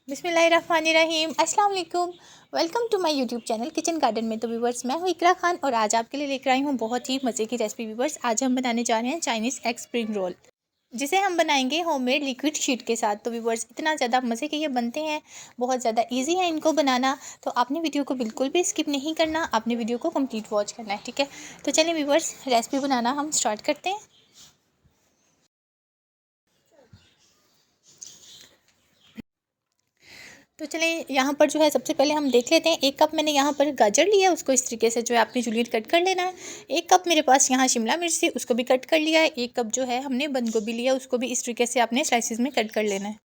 बिस्मिल्लाहिर्रहमानिर्रहीम अस्सलाम वालेकुम। Welcome to my YouTube channel kitchen garden में। तो व्यूवर्स, मैं हूँ इकरा खान और आज आपके लिए लेकर आई हूँ बहुत ही मज़े की रेसिपी। व्यूवर्स, आज हम बनाने जा रहे हैं चाइनीज़ एग स्प्रिंग रोल, जिसे हम बनाएंगे होममेड लिक्विड शीट के साथ। तो व्यूवर्स, इतना ज़्यादा मज़े के ये बनते हैं, बहुत ज़्यादा ईजी है इनको बनाना। तो आपने वीडियो को बिल्कुल भी स्किप नहीं करना, आपने वीडियो को कंप्लीट वॉच करना है, ठीक है। तो चलिए व्यूवर्स, रेसिपी बनाना हम स्टार्ट करते हैं। तो चलें, यहाँ पर जो है सबसे पहले हम देख लेते हैं। 1 कप मैंने यहाँ पर गाजर लिया है, उसको इस तरीके से जो है आपने जूलियट कट कर लेना है। 1 कप मेरे पास यहाँ शिमला मिर्च थी, उसको भी कट कर लिया है। 1 कप जो है हमने बंद गोभी लिया, उसको भी इस तरीके से आपने स्लाइसिस में कट कर लेना है।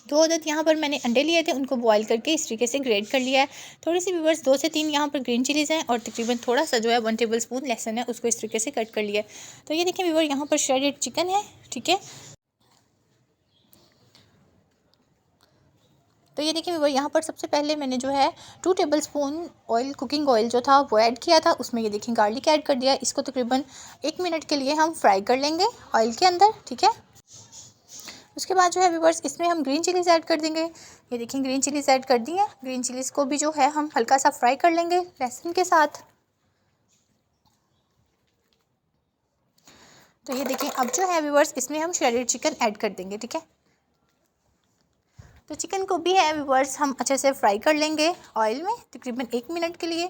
2 अदद यहाँ पर मैंने अंडे लिए थे, उनको बॉईल करके इस तरीके से ग्रेट कर लिया है। थोड़ी सी व्यूवर्स 2 से 3 यहाँ पर ग्रीन चिलीज़ हैं और तकरीबन थोड़ा सा जो है 1 टेबल स्पून लहसुन है, उसको इस तरीके से कट कर लिया है। तो ये देखिए व्यूवर, यहाँ पर श्रेडेड चिकन है, ठीक है। तो ये देखिए व्यूअर, यहाँ पर सबसे पहले मैंने जो है 2 टेबलस्पून ऑयल, कुकिंग ऑयल जो था वो ऐड किया था। उसमें ये देखिए गार्लिक ऐड कर दिया। इसको तकरीबन 1 मिनट के लिए हम फ्राई कर लेंगे ऑयल के अंदर, ठीक है। उसके बाद जो है व्यूअर्स, इसमें हम ग्रीन चिलीज़ ऐड कर देंगे। ये देखिए ग्रीन चिलीज़ ऐड कर दी है। ग्रीन चिलीज़ को भी जो है हम हल्का सा फ्राई कर लेंगे लहसुन के साथ। तो ये देखिए अब जो है व्यूअर्स, इसमें हम श्रेडेड चिकन ऐड कर देंगे, ठीक है। तो चिकन को भी है व्यूअर्स, हम अच्छे से फ्राई कर लेंगे ऑयल में तकरीबन 1 मिनट के लिए।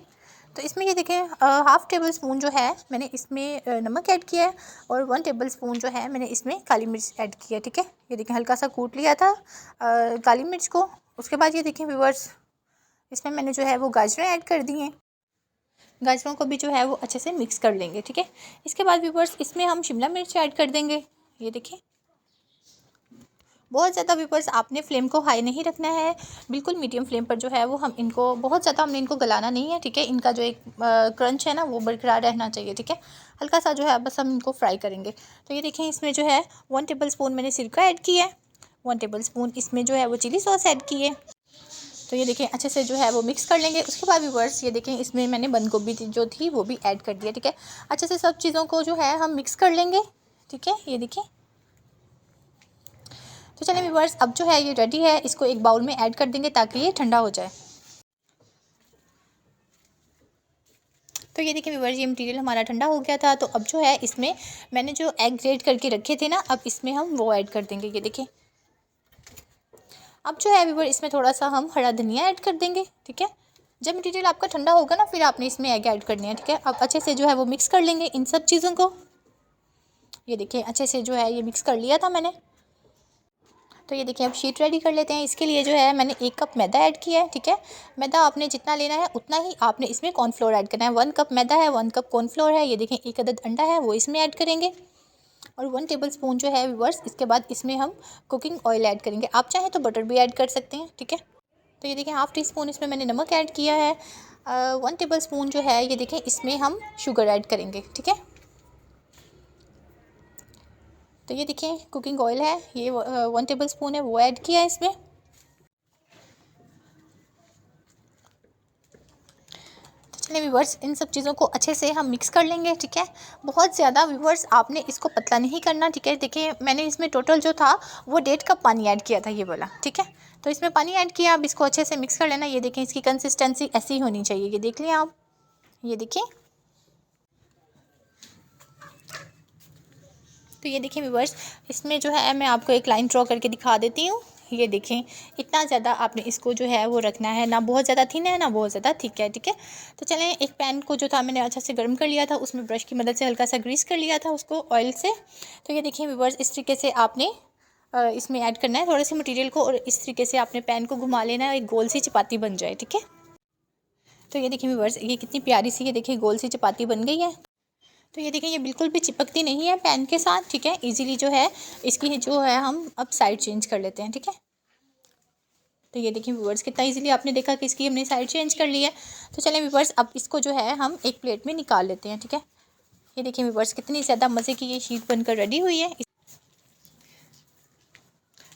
तो इसमें ये देखें हाफ़ टेबल स्पून जो है मैंने इसमें नमक ऐड किया है और 1 टेबल स्पून जो है मैंने इसमें काली मिर्च ऐड किया, ठीक है। ये देखें हल्का सा कूट लिया था काली मिर्च को। उसके बाद ये देखें व्यूअर्स, इसमें मैंने जो है वो गाजरें ऐड कर दी हैं। गाजरों को भी जो है वो अच्छे से मिक्स कर लेंगे, ठीक है। इसके बाद व्यूअर्स, इसमें हम शिमला मिर्च ऐड कर देंगे। ये देखिए बहुत ज़्यादा व्यूअर्स, आपने फ्लेम को हाई नहीं रखना है, बिल्कुल मीडियम फ्लेम पर जो है वो हम इनको, बहुत ज़्यादा हमने इनको गलाना नहीं है, ठीक है। इनका जो एक क्रंच है ना वो बरकरार रहना चाहिए, ठीक है। हल्का सा जो है बस हम इनको फ्राई करेंगे। तो ये देखें, इसमें जो है 1 टेबल स्पून मैंने सिरका ऐड किया है, 1 टेबल स्पून इसमें जो है वो चिली सॉस ऐड की है। तो ये देखें अच्छे से जो है वो मिक्स कर लेंगे। उसके बाद व्यूअर्स, ये देखें इसमें मैंने बंद गोभी जो थी वो भी ऐड कर दिया, ठीक है। अच्छे से सब चीज़ों को जो है हम मिक्स कर लेंगे, ठीक है। ये देखिए, तो चलिए व्यूअर्स, अब जो है ये रेडी है, इसको एक बाउल में ऐड कर देंगे ताकि ये ठंडा हो जाए। तो ये देखिए व्यूअर्स, ये मटेरियल हमारा ठंडा हो गया था। तो अब जो है इसमें मैंने जो एग ग्रेट करके रखे थे ना, अब इसमें हम वो ऐड कर देंगे। ये देखिए अब जो है व्यूअर, इसमें थोड़ा सा हम हरा धनिया ऐड कर देंगे, ठीक है। जब मटेरियल आपका ठंडा होगा ना, फिर आपने इसमें एग ऐड करनी है, ठीक है। अब अच्छे से जो है वो मिक्स कर लेंगे इन सब चीज़ों को। ये देखिए अच्छे से जो है ये मिक्स कर लिया था मैंने। तो ये देखिए अब शीट रेडी कर लेते हैं। इसके लिए जो है मैंने 1 कप मैदा ऐड किया है, ठीक है। मैदा आपने जितना लेना है उतना ही आपने इसमें कॉर्नफ्लोर ऐड करना है। 1 कप मैदा है, 1 कप कॉर्नफ्लोर है। ये देखें 1 अदद अंडा है वो इसमें ऐड करेंगे और 1 टेबल स्पून जो है व्यूअर्स, इसके बाद इसमें हम कुकिंग ऑयल ऐड करेंगे। आप चाहें तो बटर भी ऐड कर सकते हैं, ठीक है। तो ये देखिए हाफ़ टी स्पून इसमें मैंने नमक ऐड किया है। 1 टेबल स्पून जो है ये देखें इसमें हम शुगर ऐड करेंगे, ठीक है। तो ये देखिए कुकिंग ऑयल है, ये 1 टेबल स्पून है वो ऐड किया है इसमें। तो चलिए व्यूवर्स, इन सब चीज़ों को अच्छे से हम मिक्स कर लेंगे, ठीक है। बहुत ज़्यादा व्यूवर्स आपने इसको पतला नहीं करना, ठीक है। देखिए मैंने इसमें टोटल जो था वो 1.5 कप पानी ऐड किया था, ये वाला, ठीक है। तो इसमें पानी ऐड किया, अब इसको अच्छे से मिक्स कर लेना। ये देखें इसकी कंसिस्टेंसी ऐसी होनी चाहिए, ये देख लें आप, ये देखिए। तो ये देखिए व्यूवर्स, इसमें जो है मैं आपको एक लाइन ड्रॉ करके दिखा देती हूँ। ये देखें इतना ज़्यादा आपने इसको जो है वो रखना है, ना बहुत ज़्यादा थिन है ना बहुत ज़्यादा थिक है, ठीक है। तो चलें, एक पैन को जो था मैंने अच्छा से गर्म कर लिया था, उसमें ब्रश की मदद से हल्का सा ग्रीस कर लिया था उसको ऑयल से। तो ये देखिए व्यूवर्स, इस तरीके से आपने इसमें ऐड करना है थोड़े से मटीरियल को और इस तरीके से आपने पैन को घुमा लेना है, एक गोल सी चपाती बन जाए, ठीक है। तो ये देखिए व्यूवर्स, ये कितनी प्यारी सी ये देखिए गोल सी चपाती बन गई है। तो ये देखिए ये बिल्कुल भी चिपकती नहीं है पैन के साथ, ठीक है। इजीली जो है इसकी जो है हम अब साइड चेंज कर लेते हैं, ठीक है। तो ये देखिए व्यूवर्स, कितना इजीली आपने देखा कि इसकी हमने साइड चेंज कर ली है। तो चलें व्यूवर्स, अब इसको जो है हम एक प्लेट में निकाल लेते हैं, ठीक है। ये देखिए व्यूवर्स, कितनी ज़्यादा मज़े की ये शीट बनकर रेडी हुई है।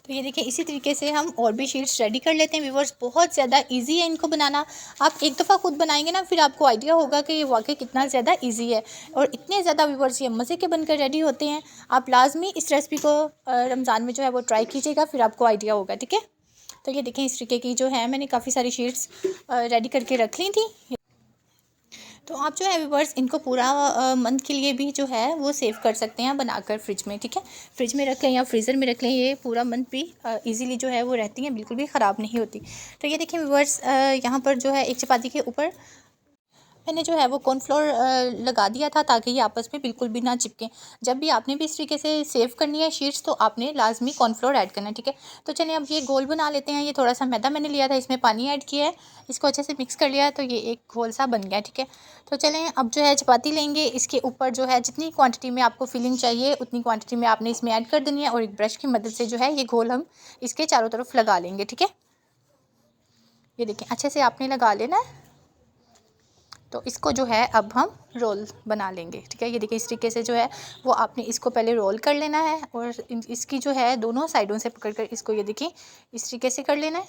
तो ये देखिए इसी तरीके से हम और भी शीट्स रेडी कर लेते हैं व्यूवर्स। बहुत ज़्यादा इजी है इनको बनाना। आप एक दफ़ा खुद बनाएंगे ना, फिर आपको आइडिया होगा कि ये वाकई कितना ज़्यादा इजी है और इतने ज़्यादा व्यूवर्स ये मज़े के बनकर रेडी होते हैं। आप लाजमी इस रेसिपी को रमज़ान में जो है वो ट्राई कीजिएगा, फिर आपको आइडिया होगा, ठीक है। तो ये देखें इस तरीके की जो है मैंने काफ़ी सारी शीट्स रेडी करके रख ली थी। तो आप जो है व्यूअर्स इनको पूरा मंथ के लिए भी जो है वो सेव कर सकते हैं बनाकर फ्रिज में, ठीक है। फ्रिज में रख लें या फ्रीज़र में रख लें, ये पूरा मंथ भी इजीली जो है वो रहती हैं, बिल्कुल भी ख़राब नहीं होती। तो ये देखिए व्यूअर्स यहाँ पर जो है एक चपाती के ऊपर मैंने जो है वो कॉर्नफ्लोर लगा दिया था ताकि ये आपस में बिल्कुल भी ना चिपकें। जब भी आपने भी इस तरीके से सेव करनी है शीट्स तो आपने लाजमी कॉर्नफ्लोर ऐड करना है, ठीक है। तो चलिए अब ये गोल बना लेते हैं। ये थोड़ा सा मैदा मैंने लिया था, इसमें पानी ऐड किया है, इसको अच्छे से मिक्स कर लिया है, तो ये एक घोल सा बन गया, ठीक है। तो चलें अब जो है चपाती लेंगे, इसके ऊपर जो है जितनी क्वान्टिटी में आपको फिलिंग चाहिए उतनी क्वान्टिटी में आपने इसमें ऐड कर देनी है और एक ब्रश की मदद से जो है ये घोल हम इसके चारों तरफ लगा लेंगे, ठीक है। ये देखें अच्छे से आपने लगा लेना है। तो इसको जो है अब हम रोल बना लेंगे, ठीक है। ये देखिए इस तरीके से जो है वो आपने इसको पहले रोल कर लेना है और इसकी जो है दोनों साइडों से पकड़कर इसको ये देखिए इस तरीके से कर लेना है।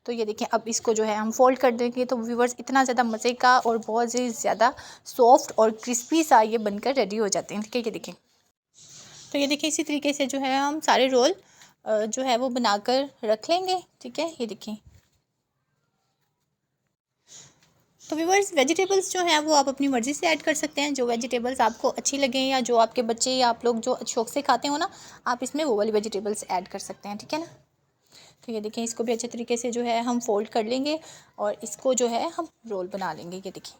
तो ये देखिए अब इसको जो है हम फोल्ड कर देंगे तो व्यूअर्स इतना ज़्यादा मज़े का और बहुत ही ज़्यादा सॉफ्ट और क्रिस्पी सा ये बनकर रेडी हो जाते हैं, ठीक है। ये देखिए तो ये देखिए इसी तरीके से जो है हम सारे रोल जो है वो बनाकर रख लेंगे, ठीक है। ये देखिए तो व्यूअर्स वेजिटेबल्स जो हैं वो आप अपनी मर्ज़ी से ऐड कर सकते हैं, जो वेजिटेबल्स आपको अच्छी लगें या जो आपके बच्चे या आप लोग जो शौक से खाते हो ना, आप इसमें वो वाली वेजिटेबल्स ऐड कर सकते हैं, ठीक है ना। तो ये देखिए इसको भी अच्छे तरीके से जो है हम फोल्ड कर लेंगे और इसको जो है हम रोल बना लेंगे। ये देखिए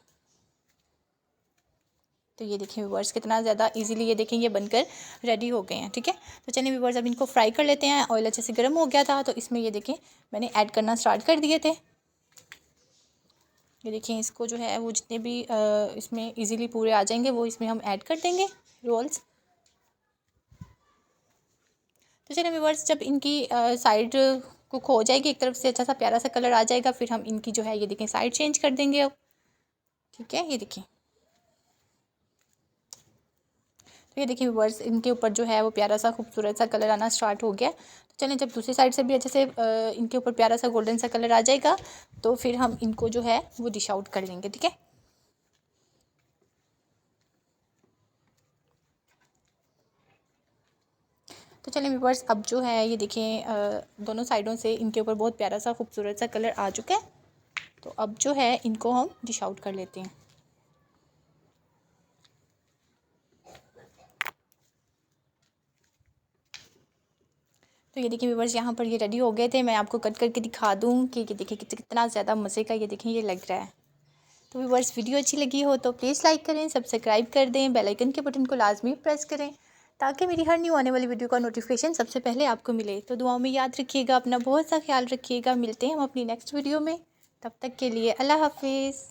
तो ये देखिए व्यूअर्स कितना ज़्यादा इजीली ये देखें ये बनकर रेडी हो गए हैं, ठीक है। तो चलिए व्यूअर्स अब इनको फ्राई कर लेते हैं। ऑयल अच्छे से गर्म हो गया था तो इसमें ये देखें मैंने ऐड करना स्टार्ट कर दिए थे। ये देखिए इसको जो है वो जितने भी इसमें इजीली पूरे आ जाएंगे वो इसमें हम ऐड कर देंगे रोल्स। तो चलिए व्यूअर्स जब इनकी साइड कुक हो जाएगी, एक तरफ से अच्छा सा प्यारा सा कलर आ जाएगा, फिर हम इनकी जो है ये देखें साइड चेंज कर देंगे अब, ठीक है। ये देखिए तो ये देखिए व्यूअर्स इनके ऊपर जो है वो प्यारा सा खूबसूरत सा कलर आना स्टार्ट हो गया। तो चलिए जब दूसरी साइड से भी अच्छे से इनके ऊपर प्यारा सा गोल्डन सा कलर आ जाएगा तो फिर हम इनको जो है वो डिश आउट कर लेंगे, ठीक है। तो चलिए व्यूअर्स अब जो है ये देखें दोनों साइडों से इनके ऊपर बहुत प्यारा सा खूबसूरत सा कलर आ चुका है। तो अब जो है इनको हम डिश आउट कर लेते हैं। तो ये देखिए व्यूअर्स यहाँ पर ये रेडी हो गए थे। मैं आपको कट करके दिखा दूँ कि ये देखिए कितना ज़्यादा मज़े का ये देखें ये लग रहा है। तो व्यूअर्स वीडियो अच्छी लगी हो तो प्लीज़ लाइक करें, सब्सक्राइब कर दें, बेल आइकन के बटन को लाजमी प्रेस करें ताकि मेरी हर न्यू आने वाली वीडियो का नोटिफिकेशन सबसे पहले आपको मिले। तो दुआओं में याद रखिएगा, अपना बहुत सा ख्याल रखिएगा। मिलते हैं हम अपनी नेक्स्ट वीडियो में, तब तक के लिए अल्लाह हाफिज़।